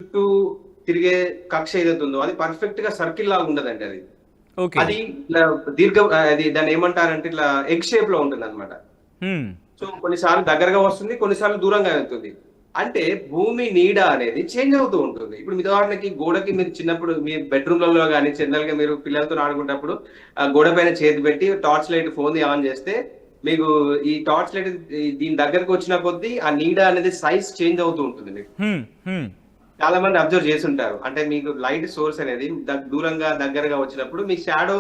చుట్టూ తిరిగే కక్ష ఏదైతే ఉందో అది పర్ఫెక్ట్ గా సర్కిల్ లాగా ఉండదండి. అది ఓకే. అది ఇట్లా అది దాన్ని ఏమంటారంటే ఇట్లా ఎగ్ షేప్ లో ఉంటుంది అనమాట. హ్మ్. సో కొన్నిసార్లు దగ్గరగా వస్తుంది, కొన్నిసార్లు దూరంగా వెళ్తుంది. అంటే భూమి నీడ అనేది చేంజ్ అవుతూ ఉంటుంది. ఇప్పుడు మీ ఉదాహరణకి గోడకి మీరు చిన్నప్పుడు మీ బెడ్రూమ్లలో కానీ జనరల్ గా మీరు పిల్లలతో ఆడుకున్నప్పుడు ఆ గోడ పైన చేతి పెట్టి టార్చ్ లైట్ ఫోన్ ఆన్ చేస్తే మీకు ఈ టార్చ్ లైట్ దీని దగ్గరకు వచ్చిన కొద్దీ ఆ నీడ అనేది సైజ్ చేంజ్ అవుతూ ఉంటుంది మీకు. హ్మ్. హ్మ్. చాలా మంది అబ్జర్వ్ చేస్తుంటారు. అంటే మీకు లైట్ సోర్స్ అనేది దూరంగా దగ్గరగా వచ్చినప్పుడు మీ షాడో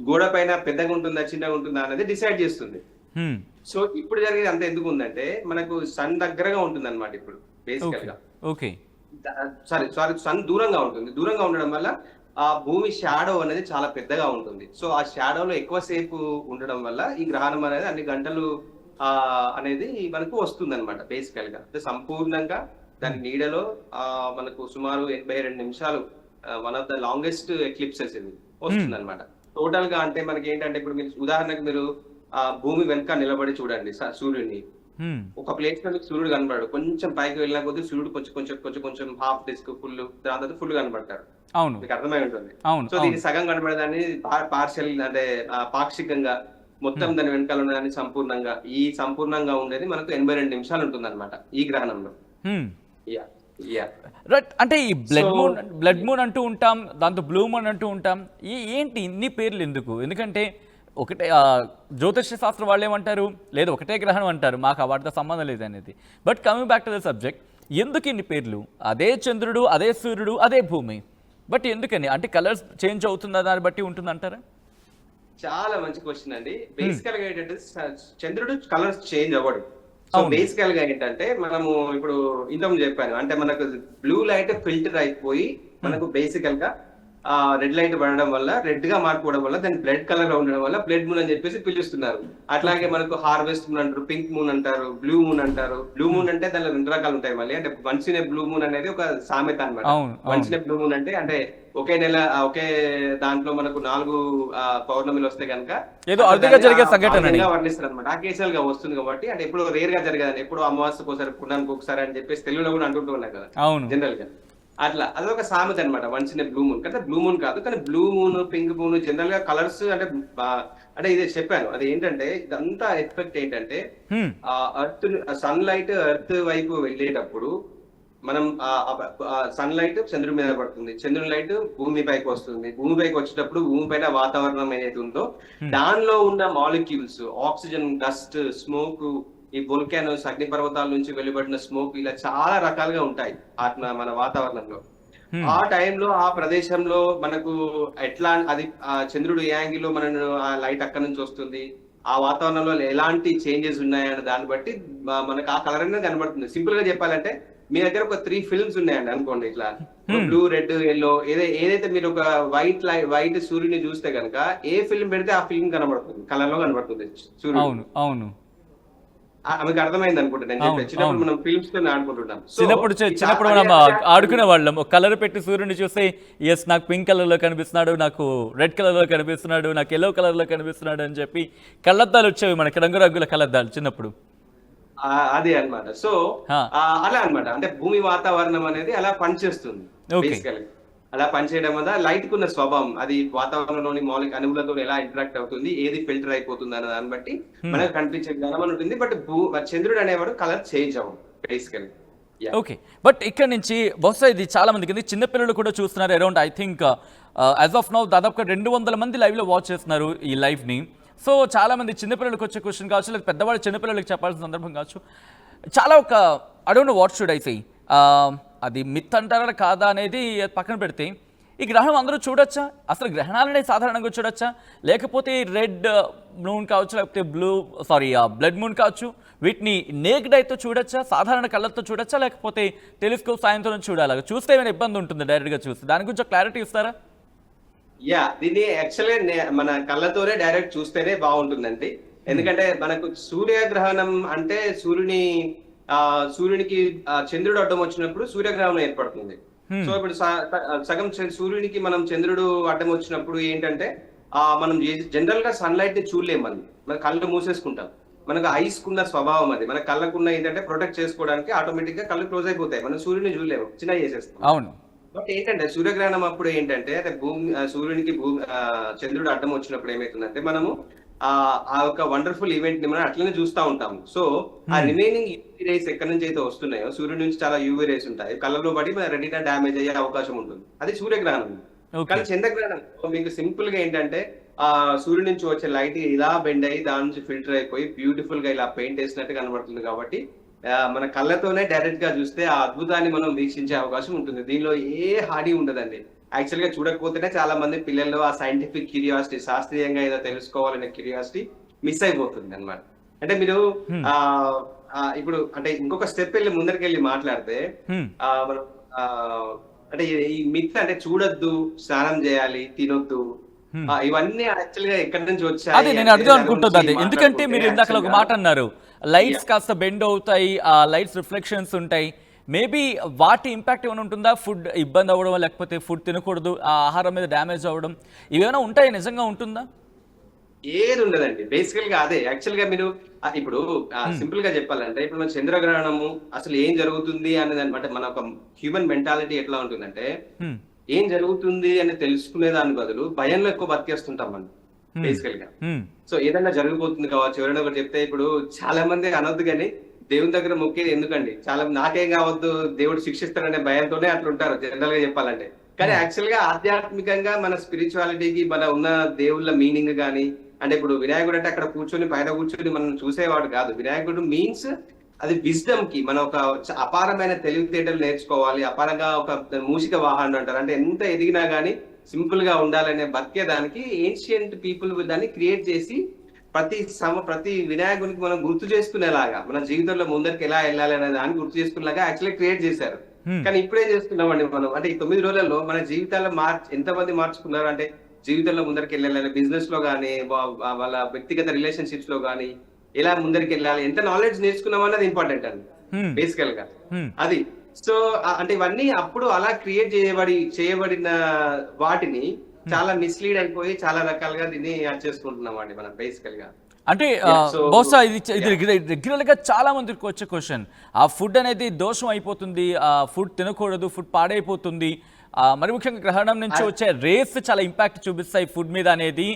గోడ పైన పెద్దగా ఉంటుందా చిన్నగా ఉంటుందా అనేది డిసైడ్ చేస్తుంది. హ్మ్. సో ఇప్పుడు జరిగేది అంత ఎందుకు ఉందంటే మనకు సన్ దగ్గరగా ఉంటుంది అనమాట ఇప్పుడు బేసికల్ ఓకే. గా. ఓకే. సారీ సారీ సన్ దూరంగా ఉంటుంది. దూరంగా ఉండడం వల్ల ఆ భూమి షాడో అనేది చాలా పెద్దగా ఉంటుంది. సో ఆ షాడోలో ఎక్కువసేపు ఉండడం వల్ల ఈ గ్రహణం అనేది అన్ని గంటలు అనేది మనకు వస్తుంది అనమాట బేసికల్ గా. అంటే సంపూర్ణంగా దాని హ్మ్. నీడలో మనకు సుమారు 82 నిమిషాలు one of the longest eclipses ఇది హ్మ్. వస్తుంది అనమాట. టోటల్ గా అంటే మనకి ఏంటంటే ఇప్పుడు మీరు ఉదాహరణకు మీరు భూమి వెనక నిలబడి చూడండి సూర్యుడిని. హ్మ్. ఒక ప్లేస్ లో మీకు సూర్యుడు కనబడడు. కొంచెం పైకి వెళ్ళిన కొద్దీ సూర్యుడు కొంచెం కొంచెం కొంచెం కొంచెం హాఫ్ డిస్క్ ఫుల్, దాని తర్వాత ఫుల్ కనబడతాడు. అవును. మీకు అర్థమై ఉంటుంది. అవును. సో అవును. దీన్ని సగం కనబడేదాన్ని పార్షియల్ అంటే పాక్షికంగా, మొత్తం హ్మ్. దాని వెనకాల ఉన్నదాన్ని సంపూర్ణంగా, ఈ సంపూర్ణంగా ఉండేది మనకు 82 నిమిషాలు ఉంటుందన్నమాట ఈ గ్రహణంలో. హ్మ్. యాహ్! యాహ్! రైట్. అంటే ఈ సో బ్లడ్ మూన్ అంటూ ఉంటాం. దాంతో బ్లూ మూన్ అంటూ ఉంటాం. ఏంటి ఇన్ని పేర్లు ఎందుకు? ఎందుకంటే ఒకటే జ్యోతిష్య శాస్త్రం వాళ్ళేమంటారు? లేదు ఒకటే గ్రహణం అంటారు. మాకు వాటితో సంబంధం లేదనేది. But coming back to the subject, ఎందుకు ఇన్ని పేర్లు? అదే చంద్రుడు, అదే సూర్యుడు, అదే భూమి. బట్ ఎందుకని? అంటే కలర్స్ చేంజ్ అవుతుందా దాన్ని బట్టి ఉంటుందంటారా? చాలా మంచి క్వశ్చన్ అండి. హ్మ్. బేసికల్ గా ఏంటంటే చంద్రుడు కలర్స్ చేంజ్ అవ్వడు. సో అవును. బేసికల్ గా ఏంటంటే మనము ఇప్పుడు ఇంతకుముందు చెప్పాను. అంటే మనకు బ్లూ లైట్ ఫిల్టర్ అయిపోయి హ్మ్. మనకు బేసికల్ గా రెడ్ లైట్ పడడం వల్ల, రెడ్ గా మారిపోవడం వల్ల, దాని బ్లడ్ కలర్ గా ఉండడం వల్ల బ్లడ్ మూన్ అని చెప్పేసి పిలుస్తున్నారు. అట్లాగే ఓకే. మనకు హార్వెస్ట్ మూన్ అంటారు, పింక్ మూన్ అంటారు, బ్లూ మూన్ అంటారు. బ్లూ హ్మ్. మూన్ అంటే దానిలో 2 రకాలు ఉంటాయి మళ్ళీ. అంటే once in a blue moon అనేది ఒక సామెత అన్నమాట. అవును. వన్స్ అవును. ఇన్ ఏ బ్లూ మూన్ అంటే ఒకే నెల ఒకే దాంట్లో మనకు 4 పౌర్ణమిలు వస్తే గనుక ఏదో అట్లా అరుదుగా దాన్ని జరిగే ఆ సంఘటనని. విధంగా వర్ణిస్తారు అనమాట. అకేషనల్ గా వస్తుంది కాబట్టి, అంటే ఎప్పుడో రేర్ గా జరగదని, ఎప్పుడో అమావాస్యకు ఒకసారి, పుణ్యానికి ఒకసారి అని చెప్పేసి తెలుగులో కూడా అంటుంటూ ఉన్నాయి కదా అవును. జనరల్ గా. అట్లా అదొక సామెత అనమాట. వన్స్ ఇన్ బ్లూ మూన్ అంటే బ్లూ మూన్ కాదు, కానీ blue moon, pink moon general గా కలర్స్ అంటే అంటే ఇది చెప్పాను. అది ఏంటంటే ఇదంతా ఎఫెక్ట్ ఏంటంటే హ్మ్. ఎర్త్ సన్ లైట్ ఎర్త్ వైపు వెళ్ళేటప్పుడు మనం సన్ లైట్ చంద్రుడి మీద పడుతుంది, చంద్రుని లైట్ భూమి పైకి వస్తుంది. భూమి పైకి వచ్చేటప్పుడు భూమి పైన వాతావరణం ఏదైతే ఉందో హ్మ్. దానిలో ఉన్న మాలిక్యూల్స్, ఆక్సిజన్, డస్ట్, స్మోక్, ఈ వోల్కానోస్ అగ్నిపర్వతాల నుంచి వెలువడిన స్మోక్, ఇలా చాలా రకాలుగా ఉంటాయి మన వాతావరణంలో. హ్మ్. ఆ టైంలో ఆ ప్రదేశంలో మనకు ఎట్లా అది చంద్రుడు ఏ యాంగిల్ లో మన ఆ లైట్ అక్కడ నుంచి వస్తుంది, ఆ వాతావరణంలో ఎలాంటి చేంజెస్ ఉన్నాయన్న దాన్ని బట్టి మనకు ఆ కలర్ అనేది కనబడుతుంది. సింపుల్ గా చెప్పాలంటే మీ దగ్గర ఒక 3 ఫిల్మ్స్ ఉన్నాయండి అనుకోండి. ఇట్లా ఒక హ్మ్. బ్లూ, రెడ్, ఎల్లో, ఏదైతే మీరు ఒక వైట్ సూర్యుని చూస్తే కనుక ఏ ఫిల్మ్ పెడితే ఆ ఫిల్మ్ కనబడుతుంది, కలర్ లో కనబడుతుంది సూర్యుడు. అవును. అవును. ఆమెకు అర్థమైంది అనుకుంటా నేను అవును. చెప్పేది. చిన్నప్పుడు అవును. మనం ఫిల్మ్స్ తో ఆడుకుంటుంటాం. సో చిన్నప్పుడు అదే మనం అదే ఆడుకునే వాళ్ళం. ఒక కలర్ పెట్టి సూర్యుడిని చూస్తే యెస్ నాకు పింక్ కలర్‌లో కనిపిస్తున్నాడు, నాకు రెడ్ కలర్‌లో కనిపిస్తున్నాడు, నాకు యెల్లో కలర్‌లో కనిపిస్తున్నాడు అని చెప్పి కళ్ళద్దాలు వచ్చేవి మనకి రంగురంగుల కళ్ళద్దాలు చిన్నప్పుడు. అదే అన్నమాట. సో ఆ! అలా అన్నమాట. అంటే భూమి వాతావరణం అనేది అలా పనిచేస్తుంది ఓకే. బేసికల్లీ. అలా పనిచేయడం వల్ల లైట్ కున్న స్వభావం, అది వాతావరణంలోని మౌలిక అణువులతో ఎలా ఇంటరాక్ట్ అవుతుంది, ఏది ఫిల్టర్ అయిపోతుంది అన్న దాన్ని బట్టి హ్మ్. మనకు కనిపించే విధానం అని ఉంటుంది. బట్ చంద్రుడు అనేవాడు కలర్ చేంజ్ అవ్వడు బేసికల్లీ. యాహ్! ఓకే. బట్ ఇక్కడ నుంచి బహుశా ఇది చాలా మందికి చిన్న పిల్లలు కూడా చూస్తున్నారు. Around I think as of now దాదాపుగా 200 మంది లైవ్‌లో వాచ్ చేస్తున్నారు ఈ లైవ్‌ని. సో చాలా మంది చిన్న పిల్లలకి వచ్చే క్వెషన్ కావచ్చు, లేదా పెద్దవాళ్ళు చిన్న పిల్లలకి చెప్పాల్సిన సందర్భం కావచ్చు. చాలా ఒక I don't know what should I say, అది మిత్ అంటారా కాదా అనేది పక్కన పెడితే, ఈ గ్రహణం అందరూ చూడొచ్చా? అసలు గ్రహణాలనే సాధారణంగా చూడొచ్చా? లేకపోతే రెడ్ మూన్ కావచ్చు, లేకపోతే బ్లడ్ మూన్ కావచ్చు, వీటిని నేక్డ్ ఐతో చూడొచ్చా? సాధారణ కళ్ళతో చూడొచ్చా? లేకపోతే టెలిస్కోప్ సాయంతో చూడాలా? చూస్తే ఏమైనా ఇబ్బంది ఉంటుందా డైరెక్ట్‌గా చూస్తే? దాని గురించి ఒక క్లారిటీ ఇస్తారా? దీన్ని యాక్చువల్‌గా మన కళ్ళతోనే డైరెక్ట్ చూస్తేనే బావుంటుందండి. హ్మ్. ఎందుకంటే మనకు సూర్యగ్రహణం అంటే సూర్యునికి చంద్రుడు అడ్డం వచ్చినప్పుడు సూర్యగ్రహణం ఏర్పడుతుంది. సో హ్మ్. ఇప్పుడు సగం సూర్యునికి మనం చంద్రుడు అడ్డం వచ్చినప్పుడు ఏంటంటే మనం జనరల్ గా సన్‌లైట్‌ని చూడలేం మనం. మన కళ్ళు మూసేసుకుంటాం. మనకు ఐస్ కున్న స్వభావం అది, మన కళ్ళకున్న ఏంటంటే ప్రొటెక్ట్ చేసుకోవడానికి ఆటోమేటిక్ గా కళ్ళు క్లోజ్ అయిపోతాయి, మనం సూర్యుని చూడలేము, చిన్న చేసేస్తాం. అవును. బట్ ఏంటంటే సూర్యగ్రహణం అప్పుడు ఏంటంటే అంటే సూర్యునికి చంద్రుడు అడ్డం వచ్చినప్పుడు ఏమైతుందంటే మనము ఆ ఒక వండర్ఫుల్ ఈవెంట్ ని మనం అట్లనే చూస్తూ ఉంటాము. సో ఆ రిమైనింగ్ యూవీ రేస్ ఎక్కడి నుంచి అయితే వస్తున్నాయో, సూర్యుడి నుంచి చాలా యూవీ రేస్ ఉంటాయి, కళ్ళలో పడి మన రెటీనా డ్యామేజ్ అయ్యే అవకాశం ఉంటుంది, అది సూర్యగ్రహణం. కానీ చంద్రగ్రహణం మీకు సింపుల్ గా ఏంటంటే ఆ సూర్యుడి నుంచి వచ్చే లైట్ ఇలా బెండ్ అయ్యి దాని నుంచి ఫిల్టర్ అయిపోయి బ్యూటిఫుల్ గా ఇలా పెయింట్ వేసినట్టు కనబడుతుంది. కాబట్టి మన కళ్ళతోనే డైరెక్ట్ గా చూస్తే ఆ అద్భుతాన్ని మనం వీక్షించే అవకాశం ఉంటుంది. దీనిలో ఏ హాని ఉండదండి. యాక్చువల్ గా చూడకపోతేనే చాలా మంది పిల్లల్లో ఆ సైంటిఫిక్ క్యూరియాసిటీ, శాస్త్రీయంగా ఏదో తెలుసుకోవాలనే క్యూరియాసిటీ మిస్ అయిపోతుంది అన్నమాట. అంటే మీరు ఇప్పుడు అంటే ఇంకొక స్టెప్ వెళ్ళి ముందరికి వెళ్ళి మాట్లాడితే మనం అంటే ఈ మిత్ అంటే చూడొద్దు, స్నానం చేయాలి, తినొద్దు, ఇవన్నీ యాక్చువల్ గా ఎక్కడి నుంచి వచ్చాయి అదే నేను అడుగుదాం అనుకుంటుంది అదే. ఎందుకంటే మీరు ఇందాక ఒక మాట అన్నారు, లైట్స్ కాస్త బెండ్ అవుతాయి, ఆ లైట్స్ రిఫ్లెక్షన్స్ ఉంటాయి, మేబీ వాటి ఇంపాక్ట్ ఏమైనా ఉంటుందా? ఫుడ్ ఇబ్బంది అవ్వడం, లేకపోతే ఫుడ్ తినకూడదు, ఆ ఆహారం మీద డ్యామేజ్ అవ్వడం, ఇవేమైనా ఉంటాయి? నిజంగా ఉంటుందా? ఏది ఉండదండి. బేసికల్ గా అదే యాక్చువల్ గా మీరు ఇప్పుడు సింపుల్ గా చెప్పాలంటే ఇప్పుడు మన చంద్రగ్రహణము అసలు ఏం జరుగుతుంది అనేది అనమాట. మన ఒక హ్యూమన్ మెంటాలిటీ ఎట్లా ఉంటుందంటే ఏం జరుగుతుంది అని తెలుసుకునే దాని బదులు భయంలో ఎక్కువ బతికేస్తుంటాం మనం బేసికల్ గా. సో ఏదైనా జరిగిపోతుంది కావచ్చు, ఎవరైనా ఒకటి చెప్తే ఇప్పుడు చాలా మంది అనొద్దు కానీ దేవుని దగ్గర మొక్కేది ఎందుకండి, చాలా నాకేం కావద్దు దేవుడు శిక్షిస్తాడనే భయంతోనే అట్లుంటారు జనరల్ గా చెప్పాలంటే. కానీ యాక్చువల్ గా ఆధ్యాత్మికంగా మన స్పిరిచువాలిటీకి మన ఉన్న దేవుళ్ళ మీనింగ్ గానీ, అంటే ఇప్పుడు వినాయకుడు అంటే అక్కడ కూర్చొని పైన కూర్చొని మనం చూసేవాడు కాదు. వినాయకుడు మీన్స్ అది విజ్డమ్ కి, మనం ఒక అపారమైన తెలివితేటలు నేర్చుకోవాలి, అపారంగా ఒక మూషిక వాహనం అంటారు, అంటే ఎంత ఎదిగినా గానీ సింపుల్ గా ఉండాలనే బతికేదానికి ఏన్షియంట్ పీపుల్ దాన్ని క్రియేట్ చేసి ప్రతి వినాయకునికి మనం గుర్తు చేసుకునేలాగా, మన జీవితంలో ముందరికి ఎలా వెళ్ళాలి అనే దాన్ని గుర్తు చేసుకునేలాగా యాక్చువల్లీ క్రియేట్ చేశారు. కానీ ఇప్పుడేం చేస్తున్నామండి మనం, అంటే ఈ 9 రోజులలో మన జీవితాల్లో ఎంతమంది మార్చుకున్నారు అంటే జీవితంలో ముందరికి వెళ్ళాలి, బిజినెస్ లో గానీ, వాళ్ళ వ్యక్తిగత రిలేషన్షిప్స్ లో గానీ ఎలా ముందరికి వెళ్ళాలి, ఎంత నాలెడ్జ్ నేర్చుకున్నాం అన్నది ఇంపార్టెంట్ అండి బేసికల్ గా అది. సో అంటే ఇవన్నీ అప్పుడు అలా క్రియేట్ చేయబడిన వాటిని చాలా మిస్లీడ్ అయిపోయి చాలా రకాలుగా దీన్ని యాడ్ చేసుకుంటున్నాం అండి మనం బేసికల్ గా. అంటే బహుశా ఇది రెగ్యులర్ గా చాలా మందికి వచ్చే క్వశ్చన్, ఆ ఫుడ్ అనేది దోషం అయిపోతుంది, ఆ ఫుడ్ తినకూడదు, ఫుడ్ పాడైపోతుంది, మరి ముఖ్యంగా గ్రహణం నుంచి వచ్చే రేస్ చాలా ఇంపాక్ట్ చూపిస్తాయి ఫుడ్ మీద అనేది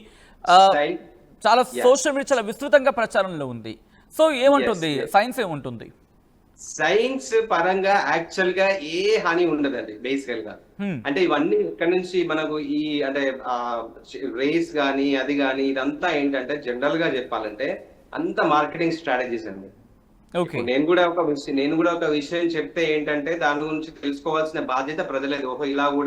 చాలా సోషల్ మీడియా చాలా విస్తృతంగా ప్రచారంలో ఉంది. సో ఏముంటుంది సైన్స్ ఏముంటుంది? సైన్స్ పరంగా యాక్చువల్ గా ఏ హాని ఉండదండి బేసికల్ గా. అంటే ఇవన్నీ ఇక్కడ నుంచి మనకు ఈ అంటే రేస్ గానీ అది గానీ ఇదంతా ఏంటంటే జనరల్ గా చెప్పాలంటే అంత మార్కెటింగ్ స్ట్రాటజీస్ అండి. నేను కూడా ఒక విషయం చెప్తే ఏంటంటే దాని గురించి తెలుసుకోవాల్సిన బాధ్యత ప్రజలది. ఓహో ఇలా కూడా